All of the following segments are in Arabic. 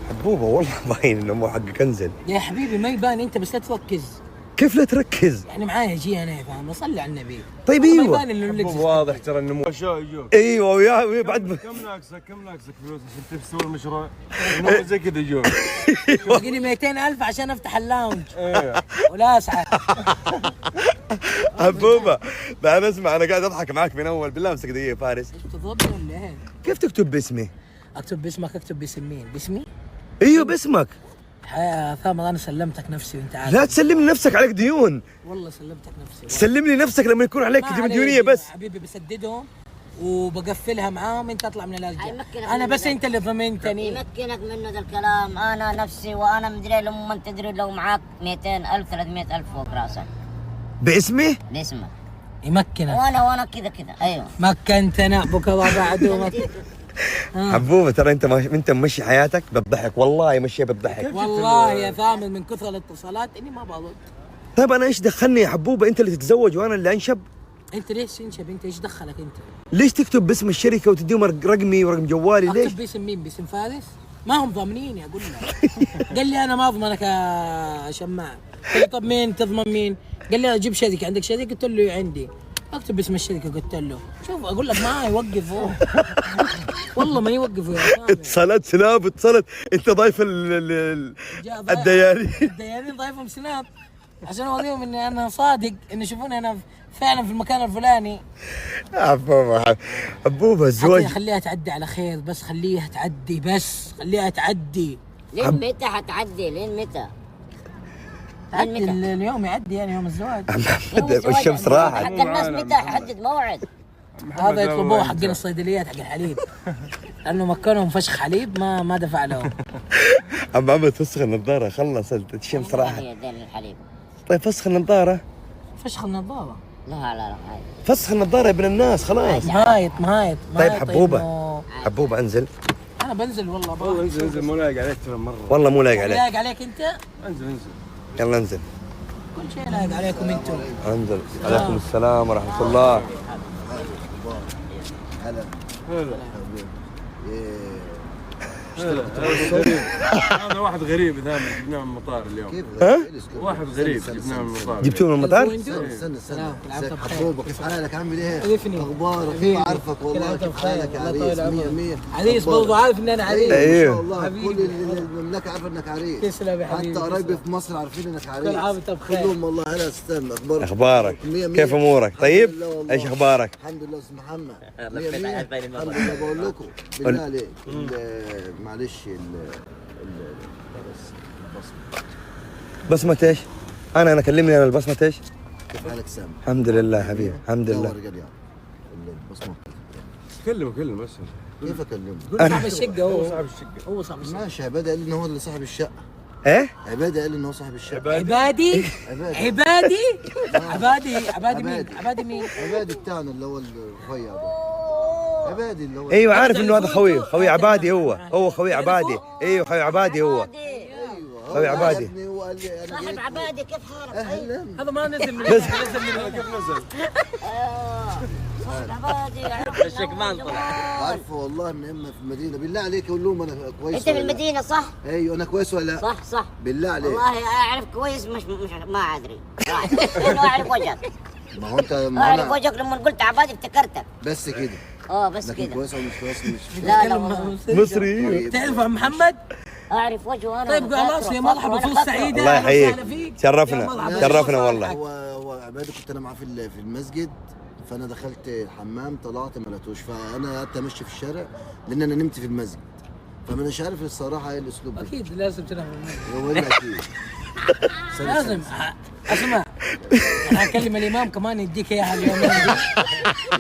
حبوبه والله باين انه مو حقك، انزل. يا حبيبي ما يبان انت بس لا تركز. كيف لا تركز؟ يعني معايا جي انا فاهم، صلي على النبي. طيب ما ايوه يبان انه اللبس واضح ترى انه شو يجوك. ايوه ويا بعد كم ناقصك فلوس عشان تسوي المشروع؟ انه زي كذا يجوك. باقي 200,000 عشان افتح اللاونج. ايه ولا اسعى. حبوبه لا انا اسمع، انا قاعد اضحك معاك من اول. بالله امسك دقيقه فارس. ايش تضربني ولا ايه؟ كيف تكتب باسمي؟ اكتب باسمك، اكتب باسم مين؟ باسمي؟ ايوه باسمك. يا ثامر انا سلمتك نفسي وانت عارف. لا تسلم لي نفسك، عليك ديون. والله سلمتك نفسي. سلم لي نفسك لما يكون عليك ما علي ديونيه بس. حبيبي بسددهم وبقفلها معاهم، انت اطلع من الارجاء. هيمكنك انا منه بس ده. انت اللي ضمنتني. يمكنك منه ذا الكلام. انا نفسي وانا مدري لما انت تدري لو معاك 200,000 300,000 فوق راسك باسمي؟ باسمك. يمكنك. وانا كذا ايوه. مكنتنا ابوك بعد حبوبه ترى انت ممشي حياتك بالضحك، والله مشيها بالضحك. والله يا ثامر من كثر الاتصالات اني ما برد. طيب انا ايش دخلني يا حبوبه؟ انت اللي تتزوج وانا اللي انشب. انت ليش تنشب؟ انت ايش دخلك انت؟ ليش تكتب باسم الشركه وتديهم رقمي ورقم جوالي؟ ليش؟ اكتب باسم مين؟ باسم فارس؟ ما هم ضامنيني اقول لك. قال لي انا ما اضمنك يا شماع. قال لي طب مين تضمن مين؟ قال لي اجيب شركه، عندك شركه؟ قلت له عندي. اكتب باسم الشركه، قلت له شوف اقول لك ما يوقفوا. والله ما يوقفوا يا ثامر. اتصلت سناب، اتصلت انت ضايف الدياري. الديارين ضايفهم سناب عشان اوريهم اني انا صادق، ان يشوفوني انا فعلا في المكان الفلاني. حبوبه الزواج خليها تعدي على خير، بس خليها تعدي، بس خليها تعدي. لين متى حتعدي؟ لين متى؟ تعدي اليوم يعدي يعني يوم الزواج. يوم الزواج الشمس يعني. راحت. حق الناس متى حدد موعد؟ هذا يطلبوه حقين الصيدليات حق الحليب، لانه مكنهم فشخ حليب ما دفع لهم. عم محمد فسخ النظاره، خلص الشمس راحت. هي دين الحليب. طيب فسخ النظاره. فشخ النظاره. لا عادي. فسخ النظاره يا ابن الناس خلاص. مهايط. طيب حبوبه حبوبه انزل. انا بنزل والله. والله انزل مو لايق عليك ترى مره. والله مو لايق عليك. لايق عليك انت؟ انزل يلا انزل. كل شيء لايق عليكم انتم. انزل. عليكم السلام ورحمه الله. هلا هذا واحد غريب ذا جبناه من المطار اليوم. ها؟ واحد غريب جبناه من المطار. جبتوه من المطار؟ استنى ازيك حبوبه؟ كيف حالك؟ عامل ايه؟ عرفني. اخبارك؟ حبيبي. عارفك والله. كيف حالك يا عريس؟ 100 عريس برضه عارف ان انا عريس. ايوه. ما شاء الله حبيبي. كل المملكه عارفه انك عريس. تسلم يا حبيبي. حتى قرايبي في مصر عارفين انك عريس. كل عام وانت بخير. كلهم والله. هلا استنى اخبارك؟ مية مية. كيف امورك؟ الحمد طيب؟ لله والله. ايش اخبارك؟ الحمد لله استاذ محمد. 100 الحمد لله. بقول لكم بالله عليك معلش بصمة ايش؟ انا كلمني انا البصمة ايش؟ كيف حالك سامي؟ الحمد لله حبيبي الحمد لله. البصمه كلم بس. كيف اكلمه؟ صاحب الشقه هو صاحب الشقه. هو صاحب الشقه. ماشي. عباده قال لي ان هو اللي صاحب الشقه. ايه؟ عباده قال لي ان هو صاحب الشقه. عبادي عبادي مين؟ عبادي. عبادي مين؟ عبادي بتاعنا اللي هو الرفيع ده. عبادي اللي هو ايوه عارف انه هذا خوي عبادي. هو خوي عبادي. ايوه خوي عبادي هو. ايوه خوي عبادي. يا ابني هو قال لي انا صاحب جيت. عبادي كيف حالك؟ اهلا. هذا ما نزل من كيف نزل؟ صاحب عبادي. الشكمان طلع. عارفه والله من اما في المدينه. بالله عليك قول لهم انا كويس. انت في المدينه صح؟ ايوه انا كويس ولا لا؟ صح. بالله عليك. والله اعرف كويس مش ما ادري. لانه اعرف وجهك. ما هو انت اعرف وجهك لما قلت عبادي افتكرتك. بس كده. بس لكن كده. كويس او مش كويس مش لا والله. مصري. تعرف يا محمد؟ اعرف وجهه انا. طيب خلاص يا مرحبا فوز سعيده. الله أهلا يحييك. وسهلا فيك. شرفنا. يا مرحبا. شرفنا والله. هو عبادي كنت انا معاه في المسجد. فانا دخلت الحمام طلعت ما لقيتوش. فانا قعدت امشي في الشارع لان انا نمت في المسجد. فانا مش عارف الصراحه ايه الاسلوب ده. اكيد لازم تنام. هو اللي اكيد. لازم اسمع. انا اكلم الامام كمان يديك اياها اليومين دي.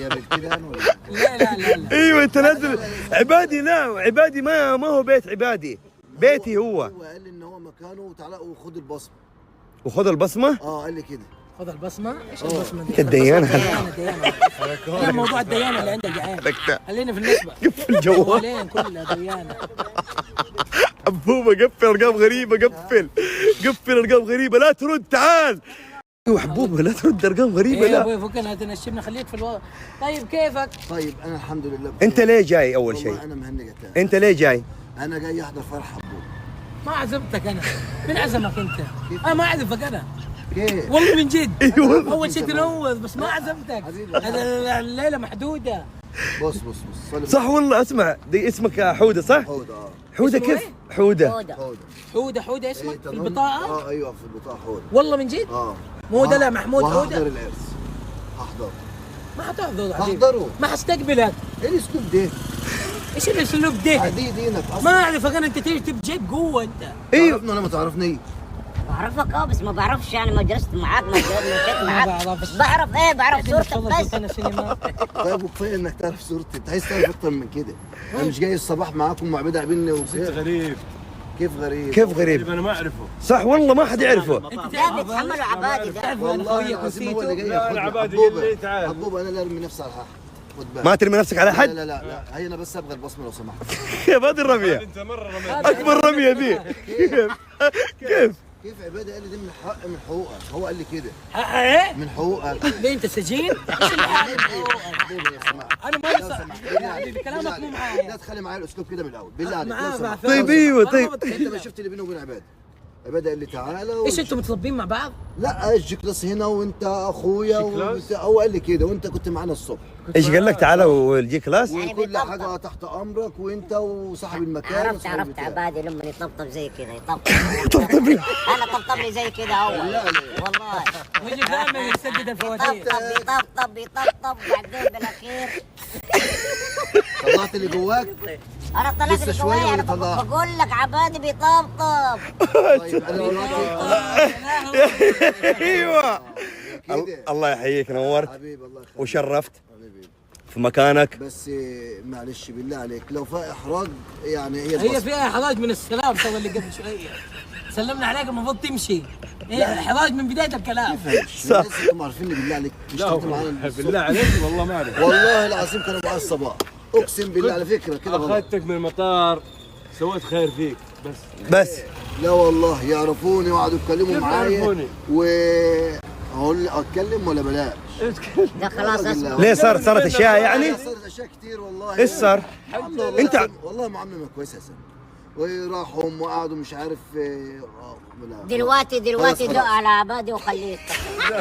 هي بالكده يعني ولا؟ لا ايوه انت لازم. عبادي لا عبادي ما هو بيت عبادي، بيتي هو. هو قال لي ان هو مكانه وتعالى وخد البصمه. وخذ البصمة. قال لي كده. خذ البصمه. ايش البصمه دي؟ انت الديانة. ديانه موضوع الديانه اللي عندك يا عين. خلينا في النسبه. قفل الجوال. جوالين كلها ديانه. حبوبة قفل ارقام غريبة. قفل ارقام غريبة. لا ترد تعال. ايوه حبوبة لا ترد ارقام غريبة. يا لا ابوي فكنا تنشبنا خليك في الوضع. طيب كيفك؟ طيب انا الحمد لله بخير. انت ليه جاي اول شيء؟ والله انا مهني قتال. انت ليه جاي؟ انا جاي احضر فرح حبوب. ما عزمتك انا. من عزمك انت؟ انا ما اعرفك انا. كيف؟ والله من جد. أيوة. اول شيء تنوض بس ما عزمتك. حبيبي. هذا الليله محدوده. بص صلي صح والله. اسمع دي اسمك حوده صح؟ حوده. حوده اسمه كيف؟ إيه؟ حوده. هودا. حوده اسمك إيه، في تمام؟ البطاقه؟ ايوه في البطاقه حوده. والله من جد؟ مو دلع محمود وهحضر حوده. العرس. هحضر. ما حتحضر حبيبي. هحضره. ما حستقبلك. ايه الاسلوب ده؟ ايش الاسلوب ده؟ دي دينك اصلا. ما اعرفك انا. انت تيجي تجيب قوه انت. ايوه تعرفني ولا ما تعرفني؟ بعرفك بس ما بعرفش يعني ما جلست معاك ما مشيت معاك. بعرف. بس بعرف بعرف صورتك تفضل بس. سلطان السينما. طيب وكفايه انك تعرف صورتي، انت عايز تعرف اكتر من كده. انا مش جاي الصباح معاكم معبد قابلني انت غريب. كيف غريب؟ كيف غريب؟ انا ما اعرفه. صح والله ما حد يعرفه. انت لا تعرف بيتحملوا عبادي ده. تعرف انا والله خويك العظيم هو اللي ونسيته. جاي لا، ياخدني. العبادي حبوبة. قال لي تعال. حبوبة انا اللي ارمي نفسي على الحق. خد بالك. ما ترمي نفسك على لا حد. لا هي انا بس ابغى البصمه لو سمحت. كيف هذه الرميه؟ انت مره رميت. اكبر رميه دي. كيف؟ كيف عبادي قال لي دي من حق من حقوقك، هو قال لي كده ايه؟ من حقوقك. ليه انت سجين؟ ايش اللي حالك؟ حبوبة لو سمحت. انا ما لو لسه سمحت. بالله عليك. حبيبي كلامك بالله مو عليك. معايا. لا تخلي معايا الاسلوب كده من الاول بالله عليك لو معاه سمحت. طيب ايوه طيب. انت ما شفت اللي بيني وبين عبادي. عبادي قال لي تعالى ايش انتم متربين مع بعض؟ لا الجي كلاس هنا وانت اخويا هو قال لي كده وانت كنت معانا الصبح ايش قال لك تعالى والجي كلاس؟ يعني وكل بيطبطب. حاجه تحت امرك وانت وصاحب المكان عرفت وصاحب عرفت البتاع. عبادي لما يطبطب زي كده يطبطب. طبطب لي. انا طبطب لي زي كده اول والله. ويجي دائما يسدد الفواتير. يطبطب بعدين بالاخير طلعت اللي جواك. انا طلعت لسه اللي شوية جوايا. انا ولا طلعت؟ بقول لك عبادي بيطبطب. طيب انا دلوقتي ايوه كده. الله يحييك نورت حبيبي الله يخليك وشرفت حبيبي. في مكانك. بس معلش بالله عليك لو في احراج يعني هي هي البصمة. فيها احراج من السلام تو اللي قبل شويه. سلمنا عليك المفروض تمشي. هي احراج من بدايه الكلام. صح انتم عارفيني بالله عليك اشتغلت معانا بالله عليك والله ما اعرف. والله العظيم كانوا معايا الصباح اقسم بالله على فكره كده غلط. اخذتك من المطار سويت خير فيك بس. بس لا والله يعرفوني وقعدوا يتكلموا كيف معايا يعرفوني؟ اقول اتكلم ولا بلاش؟ ده خلاص اسمع. ليه صارت اشياء يعني؟ صارت اشياء كتير والله. ايش صار؟ انت والله معامله كويسه يا سامي. وراحوا وقعدوا مش عارف دلوقتي خلاص. دق على عبادي وخليه يتكلم.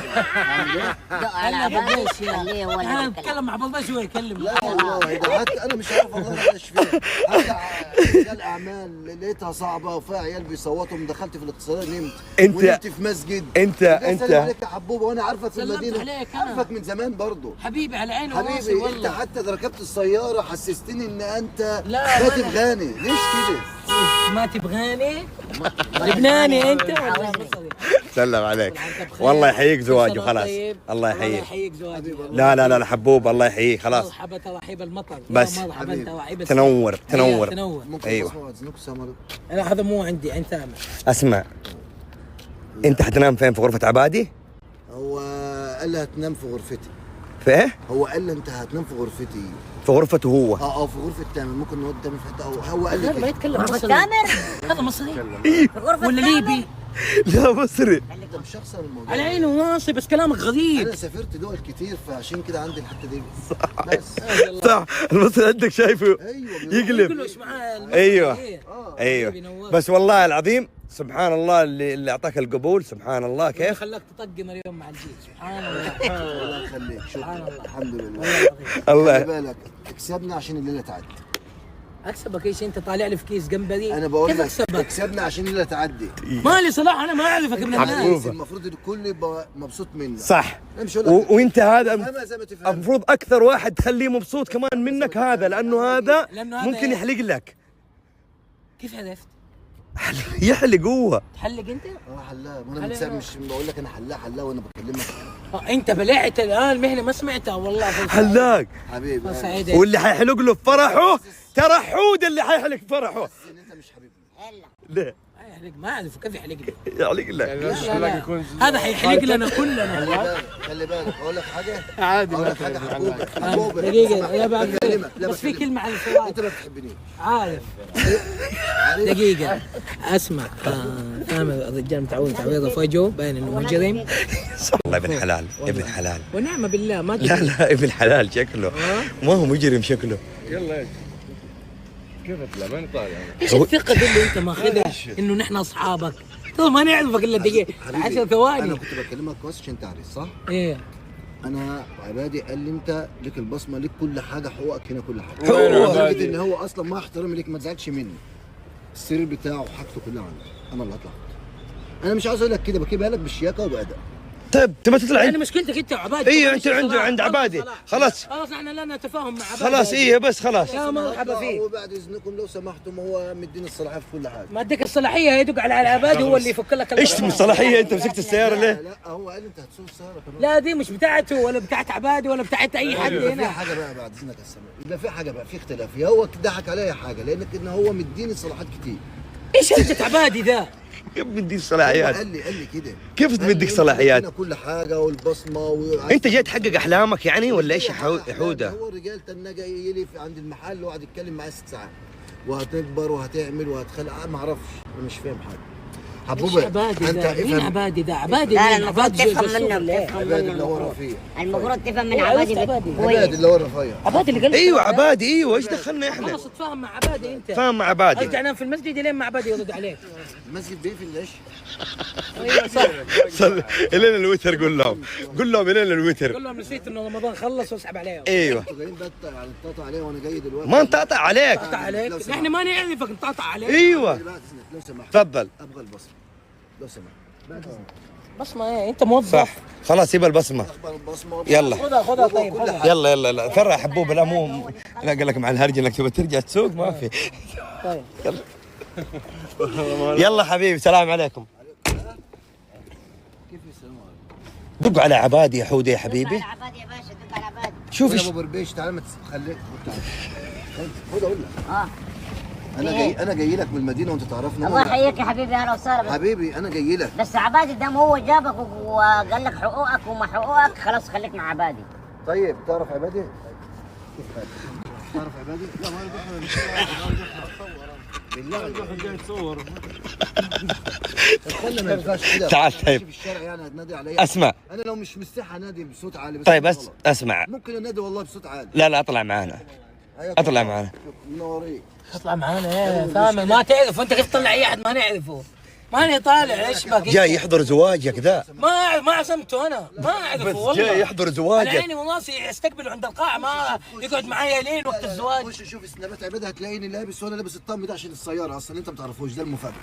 دق على عبادي خليه هو اللي انا يتكلم. اتكلم مع بابا شويه يكلم. لا والله ده حتى انا مش عارف والله معلش فين. حتى رجال اعمال لقيتها صعبه وفيها عيال بيصوتوا دخلت في الاقتصاديه نمت. انت- ونمت في مسجد. انت سلم عليك يا حبوبه وانا عارفك في سلمت المدينه. عليك أنا. عارفك من زمان برضه. حبيبي على عيني وراسي حبيبي انت والله. حتى ركبت السياره حسستني ان انت لا، ما أنا- تبغاني ليش كده؟ ما تبغاني؟ لبناني انت ولا مصري؟ سلم عليك. والله أنت بخير. والله يحييك زواج كل سنة وخلاص. طيب. الله يحييك. يحييك زواجي. لا لا لا حبوب الله يحييك خلاص. مرحبا ترحيب المطر. بس. يا مرحبا حبيبي. ترحيب تنور تنور. تنور. ممكن أيوة. اسمع اذنك السلام عليكم. انا هذا مو عندي عين ثامر. اسمع انت حتنام فين؟ في غرفة عبادي؟ هو قال لي هتنام في غرفتي. في ايه؟ هو قال لي انت هتنام في غرفتي. في غرفته هو. في غرفة تامر ممكن نودي تامر في حته هو قال لي هذا ما كده. يتكلم غرفة مصري. تامر؟ هذا مصري في غرفة ولا تامر؟ ليبي؟ لا مصري. انت مش شخص الموضوع. على عيني وراسي بس كلامك غريب. انا سافرت دول كتير فعشان كده عندي الحته دي بس. صح المصري عندك شايفه ايوه يقلب. كله ايش معاه المصري. ايوه إيه. ايوه بينور. بس والله العظيم سبحان الله اللي اعطاك القبول سبحان الله كيف كيف. خلاك تطقم اليوم مع الجيل سبحان الله. الله يخليك سبحان شكرا الله. الحمد لله. والله العظيم. خلي الله بالك اكسبنا عشان الليله تعدي. اكسبك ايش انت طالع لي في كيس جمبري؟ انا بقول كيف لك اكسبك؟ اكسبنا عشان الليله تعدي. مالي صلاح انا ما اعرفك ابن الناس. حبوب. المفروض الكل يبقى مبسوط منك. صح. انا مش هقول لك وانت هذا تفهمها زي ما تفهم. المفروض اكثر واحد تخليه مبسوط كمان منك هذا لانه هذا لأنه هذا ممكن إيه؟ يحلق لك. كيف عرفت؟ يحلق هو. تحلق انت؟ حلاق وانا حلاق. مش بقول لك انا حلاق وانا بكلمك. انت بلعت الان مهنه ما سمعتها والله. حلاق. حبيبي فرصة أنا. عيدك. واللي حيحلق له في فرحه ترى حود اللي حيحلق في فرحه. بس ان انت مش حبيبي. ليه؟ يحلق ما اعرف كيف يحلق لي. يحلق لك. لا لا. هذا حيحلق لنا كلنا. خلي بالك اقول لك حاجه. عادي اقول ما لك حاجه تفرق حبوبه معنا. حبوبه. دقيقة لا بعد بكلمك. لا بس في بكلمك. كلمة على الفراق. انت ما بتحبنيش. عارف. دقيقة اسمع ثامر الرجال متعود تعويضه فجو باين انه مجرم. والله ابن حلال ابن حلال. ونعم بالله ما لا لا ابن حلال شكله ما هو مجرم شكله. يلا كيف اطلع؟ ماني طالع انا. ايش الثقة دي اللي انت ماخذها انه نحن اصحابك؟ طيب ما نعرفك الا دقيقة 10 انا ثواني. كنت بكلمك كويس عشان تعرف صح؟ ايه انا عبادي قال لي انت ليك البصمه، ليك كل حاجه، حقوقك هنا كل حاجه. وين هو عبادي؟ ان هو اصلا مع احترامي ليك ما تزعلش مني. السرير بتاعه وحاجته كلها عندي، انا اللي هطلع. انا مش عاوز اقول لك كده، بجيبها لك بالشياكه وبادب. طيب تبى تطلع يعني مشكلتك انت وعبادي. ايوه انت عند عبادي خلاص خلاص احنا لنا تفاهم مع عبادي. خلاص ايه بس خلاص. يا مرحبا فيك. وبعد اذنكم لو سمحتم هو مديني الصلاحيه في كل حاجه. ما اديك الصلاحية يدق على عبادي هو اللي يفك لك ايش من الصلاحيه انت مسكت السياره ليه؟ لا هو قال لي انت هتسوق السياره كمان. لا دي مش بتاعته ولا بتاعت عبادي ولا بتاعت اي حد يبقى في هنا. حاجه بقى بعد اذنك يا سامي، يبقى في حاجه بقى، في اختلاف. يا هو ضحك عليا حاجه لانك ان هو مديني صلاحات كتير. ايش هرجة عبادي ذا؟ كيف بدي هو الصلاحيات؟ قال لي كده. كيف قال لي بدك انت صلاحيات؟ مدينا كل حاجه والبصمه انت جاي تحقق احلامك يعني ولا ايش يا حوده؟ هو الرجال تنى جاي لي عند المحل وقعد يتكلم معايا 6 ساعات وهتكبر وهتعمل وهتخلق، ما اعرفش، انا مش فاهم حاجه. ايش حبوبه عبادي انت ذا؟ مين افهم. عبادي ذا؟ عبادي لا مين؟ المفروض عبادي تفهم جوز منه، السوق ليه؟ تفهم عبادي منه اللي هو المفروض. رفيع. المفروض تفهم من هو عبادي عرفت عبادي. عبادي كويس. اللي هو رفيع. عبادي اللي قال ايوه عبادي ايوه ايش دخلنا احنا؟ خلاص تفاهم مع عبادي انت. فاهم مع عبادي. ارجع انام في المسجد لين ما عبادي يرد عليك. المسجد بيقفل ليش؟ ايوه صح. صل الين الوتر قول لهم الين الوتر. قول لهم نسيت انه رمضان خلص واسحب عليهم. ايوه انتوا جايين يعني تقطع عليه وانا جاي دلوقتي. ما انتقطع عليك. قطع عليك؟ نحن ما نعرفك نقطع عليك. ايوه بعد اذنك لو سمحت تفضل. ابغى البصمه لو سمحت بعد اذنك. بصمة ايه؟ انت موظف. صح خلاص يبقى البصمه. اخبار البصمه يلا خذها طيب خذها. يلا ترى يا حبوب لا مو لا قال لك مع الهرج انك تبغى ترجع تسوق ما في. طيب يلا حبيبي سلام عليكم. كيف يسلموا دق على عبادي يا حوده يا حبيبي. على عبادي يا باشا، دق على عبادي. شوف يا ايش ابو بربيش تعال ما تخليك خد اقول لك اه انا جاي لك من المدينه وانت تعرفني. الله يحييك يا حبيبي، اهلا وسهلا. حبيبي انا جاي لك. بس عبادي دام هو جابك وقال لك حقوقك وما حقوقك، خلاص خليك مع عبادي. طيب تعرف عبادي؟ كيف حالك؟ تعرف عبادي؟ لا ما بالله جاي تصور. اتكلم ما ينفعش كده. تعال طيب. في الشارع يعني هتنادي عليا. اسمع انا لو مش مستحي انادي بصوت عالي بس طيب غلط. اسمع ممكن انادي والله بصوت عالي. لا اطلع معانا اطلع معانا. منورين. اطلع معانا ايه فاهم؟ ما تعرف انت كيف تطلع اي احد ما نعرفه. ماني طالع ايش بك؟ جاي يحضر زواجك ذا. ما عزمته انا، ما اعرفه بس والله. جاي يحضر على زواجك. عيني وراسي استقبله عند القاعة، ما يقعد معايا لين وقت الزواج. خش شوف سنابات عبادي هتلاقيني لابس وانا لابس الطقم ده عشان السياره اصلا انت ما تعرفوش، ده المفاجاه.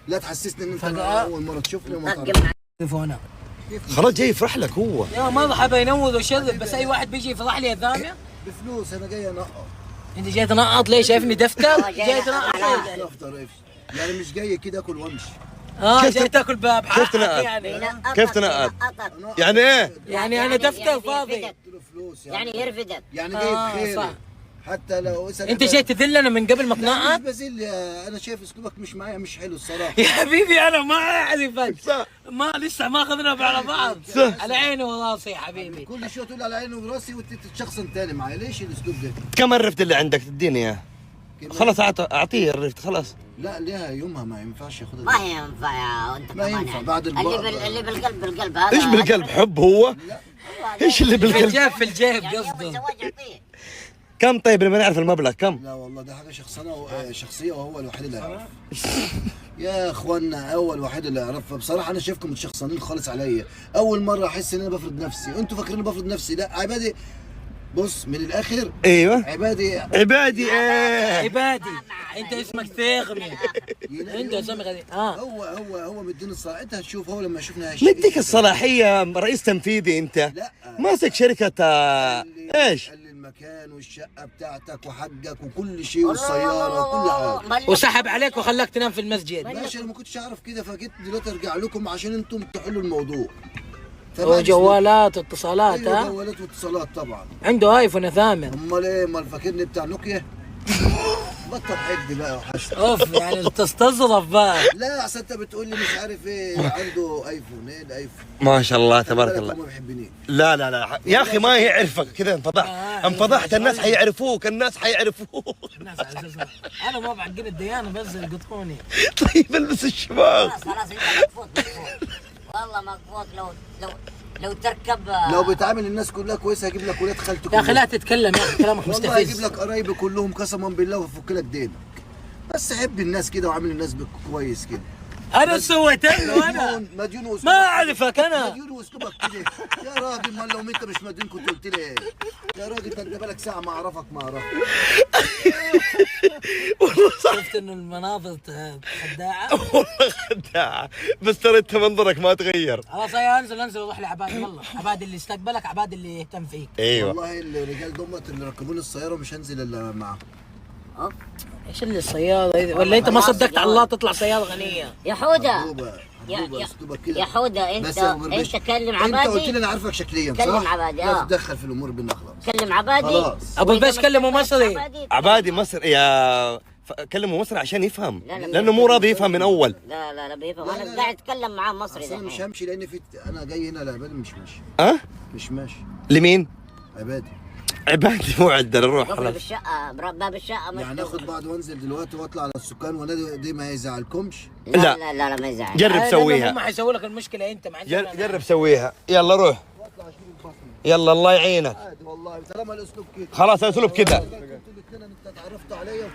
لا تحسسني ان انت فجأة. اول مره تشوفني وما طق تعرف. مع تليفونه خلاص جاي يفرح لك هو. يا مرحبا ينور ويشرف، بس اي واحد بيجي يفرح لي يا ثامر. بفلوس انا جاي انقط. انت جاي تنقط ليه؟ شايفني دفتر؟ جاي تنقط ليه؟ افطر يعني مش جاي كده اكل وامشي. جاي تاكل بحقك كيف تنقط؟ يعني. كيف تنقط؟ يعني ايه؟ يعني انا دفتر فاضي. اديله فلوس يعني يرفدك. يعني جاي صح. بخير. حتى لو انت جاي تذلنا من قبل ما لا تنقط؟ مش بذل انا شايف اسلوبك مش معايا مش حلو الصراحه. يا حبيبي انا ما اعرفك. صح. ما لسه ما اخذنا على بعض. صح. على عيني وراسي يا حبيبي. كل شويه تقول على عيني وراسي وانت تشخصن تاني معايا، ليش الاسلوب ده؟ كم الرفد اللي عندك تديني اياه؟ خلاص اعطيه الرفد خلاص. لا ليها يومها ما ينفعش ياخدها. ما ينفع يا انت ما كمان ينفع يعني. بعد اللي بالقلب بالقلب هذا. ايش بالقلب حب هو؟ ايش اللي في بالقلب؟ الجيب في الجيب يعني يوم قصده. الزواج يعطيه. كم طيب لما نعرف المبلغ كم؟ لا والله ده حاجه شخصيه وهو الوحيد اللي يعرف. يا اخوانا اول واحد اللي يعرفها بصراحه. انا شايفكم متشخصنين خالص عليا. اول مره احس ان انا بفرض نفسي، انتوا فاكرين بفرض نفسي. لا عبادي بص من الاخر ايوه عبادي عبادي ايه؟ عبادي انت اسمك ثاغمي. انت اسمك غريب. هو مديني الصلاحيه. انت هتشوف هو لما يشوفنا مديك الصلاحيه رئيس تنفيذي انت. لا ماسك شركه ايش؟ قال لي المكان والشقه بتاعتك وحقك وكل شيء والسياره وكل حاجه. وسحب عليك وخلاك تنام في المسجد. ماشي انا ما كنتش اعرف كده فجيت دلوقتي ارجع لكم عشان انتم تحلوا الموضوع. وجوالات واتصالات. ايوه ها جوالات واتصالات طبعا. عنده ايفون يا ثامر. امال ايه؟ امال فاكرني بتاع نوكيا؟ بطل حد بقى وحشت. اوف يعني تستظرف بقى. لا اصل انت بتقول لي مش عارف ايه عنده ايفون. ايه الايفون؟ ما شاء الله تبارك الله. ما بيحبنيش. لا يا اخي ما يعرفك كذا انفضحت. انفضحت الناس حيعرفوك الناس حيعرفوك. الناس عزيزة. انا ما بعقل الديانه بس يقطعوني. طيب البس الشباك. خلاص انت مقفوط. والله مقفوط. لو تركب لو بتعامل الناس كلها كويسه هجيب لك ولاد خالتك. يا اخي لا تتكلم يا اخي كلامك والله هجيب مستفز. لك قرايبي كلهم قسما بالله وافك لك دين. بس حب الناس كده وعامل الناس بك كويس كده. انا سويت له انا مديون واسلوبك ما اعرفك انا. مديون واسلوبك كده يا راجل. ما لو انت مش مديون كنت قلت لي ايه يا راجل؟ ده انت بالك ساعه ما اعرفك ما اعرفك. شفت انه المناظر خداعه. والله خداعة، بس ترى انت منظرك ما تغير. خلاص يا انزل روح لعباد. يلا عباد اللي استقبلك، عباد اللي يهتم فيك. ايوه والله الرجال دمت اللي ركبوني السياره مش هنزل الا معاهم. ايش اللي الصيادة ولا انت ما صدقت على الله تطلع صيادة غنية؟ يا حودة حبوبة اسلوبك كده. يا حودة بس انت كلم عبادي. انت قلت لي انا عارفك شكليا صح؟ كلم عبادي. لا تتدخل في الامور بينا خلاص. كلم عبادي. خلاص. ابو الباش كلمه مصري. عبادي مصر يا كلمه مصري عشان يفهم، لا، لا، لانه مو راضي يفهم من اول. لا بيفهم. لا، انا لا. قاعد اتكلم معاه مصري. اصل انا مش همشي لان انا جاي هنا لعبادي مش ماشي. ها؟ مش ماشي. لمين؟ عبادي. عبادي مو عندنا نروح قفل خلاص. بالشقة باب الشقة مش يعني اخد بعض وانزل دلوقتي واطلع على السكان وانا دي ما يزعلكمش. لا. ما يزعل. جرب هم سويها، حيسووا لك المشكلة انت ما عندك. جرب سويها. يلا روح، يلا الله يعينك. عادي والله طالما الاسلوب كده. خلاص الاسلوب كده. انتوا الاثنين انت اتعرفت عليا